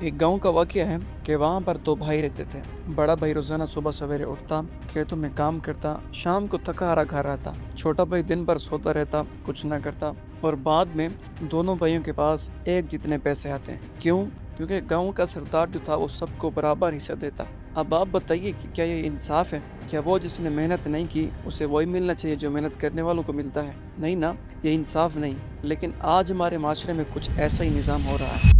एक गांव का वाकया है कि वहाँ पर दो भाई रहते थे। बड़ा भाई रोजाना सुबह सवेरे उठता, खेतों में काम करता, शाम को थका हारा घर आता। छोटा भाई दिन भर सोता रहता, कुछ ना करता। और बाद में दोनों भाइयों के पास एक जितने पैसे आते हैं। क्यों? क्योंकि गांव का सरदार जो था वो सबको बराबर हिस्सा देता। अब आप बताइए कि क्या ये इंसाफ है? क्या वो जिसने मेहनत नहीं की उसे वही मिलना चाहिए जो मेहनत करने वालों को मिलता है? नहीं ना, ये इंसाफ नहीं। लेकिन आज हमारे माशरे में कुछ ऐसा ही निज़ाम हो रहा है।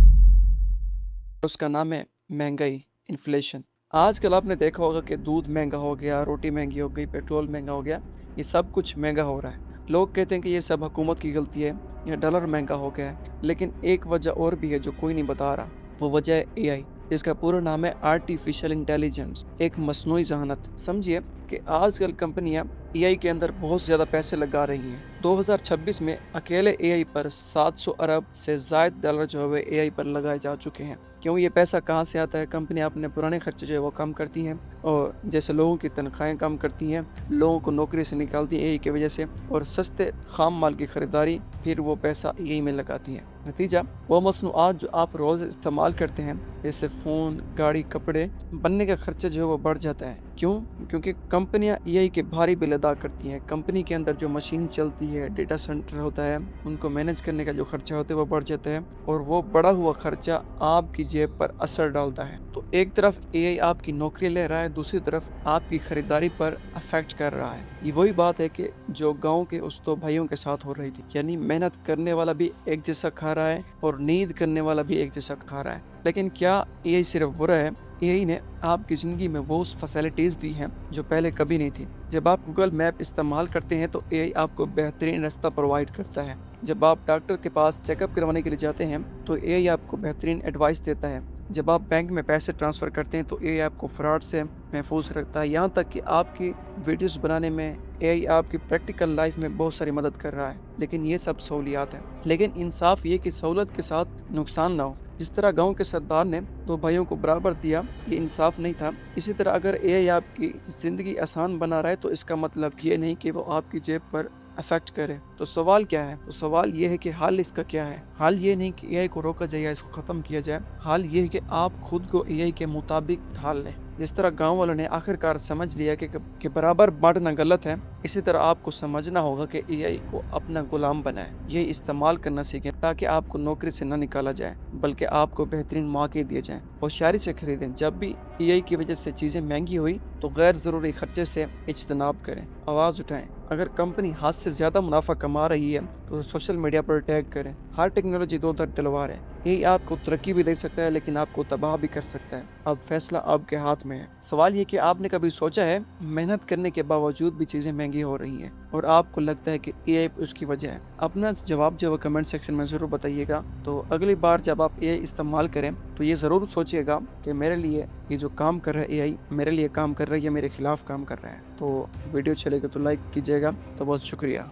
उसका नाम है महंगाई, इन्फ्लेशन। आजकल आपने देखा होगा कि दूध महंगा हो गया, रोटी महंगी हो गई, पेट्रोल महंगा हो गया। ये सब कुछ महंगा हो रहा है। लोग कहते हैं कि ये सब हुकूमत की गलती है या डॉलर महंगा हो गया है। लेकिन एक वजह और भी है जो कोई नहीं बता रहा। वो वजह है एआई, जिसका पूरा नाम है आर्टिफिशियल इंटेलिजेंस, एक मसनूई जहानत। समझिए कि आजकल कंपनियां एआई के अंदर बहुत ज़्यादा पैसे लगा रही हैं। 2026 में अकेले एआई पर 700 अरब से ज़ायद डॉलर जो है एआई पर लगाए जा चुके हैं। क्यों? ये पैसा कहाँ से आता है? कंपनियां अपने पुराने खर्चे जो है वो कम करती हैं, और जैसे लोगों की तनख्वाहें कम करती हैं, लोगों को नौकरी से निकालती हैं एआई की वजह से, और सस्ते खाम माल की खरीदारी फिर वो पैसा एआई में लगाती हैं। नतीजा वो मसनूआत जो आप रोज़ इस्तेमाल करते हैं, जैसे फ़ोन, गाड़ी, कपड़े, बनने का खर्चा जो है वो बढ़ जाता है। क्यों? क्योंकि कंपनियां एआई के भारी बिल अदा करती हैं। कंपनी के अंदर जो मशीन चलती है, डेटा सेंटर होता है, उनको मैनेज करने का जो खर्चा होता है वो बढ़ जाता है, और वो बढ़ा हुआ खर्चा आपकी जेब पर असर डालता है। तो एक तरफ एआई आपकी नौकरी ले रहा है, दूसरी तरफ आपकी खरीदारी पर अफेक्ट कर रहा है। ये वही बात है कि जो गाँव के उस दो भाइयों के साथ हो रही थी, यानी मेहनत करने वाला भी एक जैसा खा रहा है और नींद करने वाला भी एक जैसा खा रहा है। लेकिन क्या एआई सिर्फ बुरा है? एआई ने आपकी ज़िंदगी में वो फैसिलिटीज़ दी हैं जो पहले कभी नहीं थी। जब आप गूगल मैप इस्तेमाल करते हैं तो एआई आपको बेहतरीन रास्ता प्रोवाइड करता है। जब आप डॉक्टर के पास चेकअप करवाने के लिए जाते हैं तो एआई आपको बेहतरीन एडवाइस देता है। जब आप बैंक में पैसे ट्रांसफ़र करते हैं तो एआई आपको फ्रॉड से महफूज रखता है। यहाँ तक कि आपकी वीडियोस बनाने में एआई आपकी प्रैक्टिकल लाइफ में बहुत सारी मदद कर रहा है। लेकिन ये सब सहूलियात है, लेकिन इंसाफ ये कि सहूलत के साथ नुकसान ना हो। जिस तरह गांव के सरदार ने दो भाइयों को बराबर दिया, ये इंसाफ नहीं था। इसी तरह अगर एआई आपकी ज़िंदगी आसान बना रहा है तो इसका मतलब ये नहीं कि वो आपकी जेब पर अफेक्ट करे। तो सवाल क्या है? तो सवाल ये है कि हल इसका क्या है? हल ये नहीं कि एआई को रोका जाए या इसको ख़त्म किया जाए। हल ये है कि आप खुद को एआई के मुताबिक ढाल लें। जिस तरह गांव वालों ने आखिरकार समझ लिया कि बराबर बांटना गलत है, इसी तरह आपको समझना होगा कि एआई को अपना गुलाम बनाएं। ये इस्तेमाल करना सीखें ताकि आपको नौकरी से न निकाला जाए, बल्कि आपको बेहतरीन मौके दिए जाएं। होशियारी से खरीदें। जब भी एआई की वजह से चीज़ें महंगी हुई तो गैर ज़रूरी खर्चे से इज्तनाब करें। आवाज़ उठाएं। अगर कंपनी हाथ से ज़्यादा मुनाफा कमा रही है तो सोशल मीडिया पर टैग करें। हर टेक्नोलॉजी दो धार तलवार है। यही आपको तरक्की भी दे सकता है लेकिन आपको तबाह भी कर सकता है। अब फैसला आपके हाथ में है। सवाल ये कि आपने कभी सोचा है मेहनत करने के बावजूद भी चीज़ें महंगी हो रही हैं और आपको लगता है कि एआई उसकी वजह है? अपना जवाब जो है कमेंट सेक्शन में ज़रूर बताइएगा। तो अगली बार जब आप एआई इस्तेमाल करें तो ये ज़रूर सोचिएगा कि मेरे लिए ये जो काम कर रहा है एआई मेरे लिए काम कर रहा है या मेरे खिलाफ काम कर रहा है। तो वीडियो चलेगा तो लाइक कीजिएगा। तो बहुत शुक्रिया।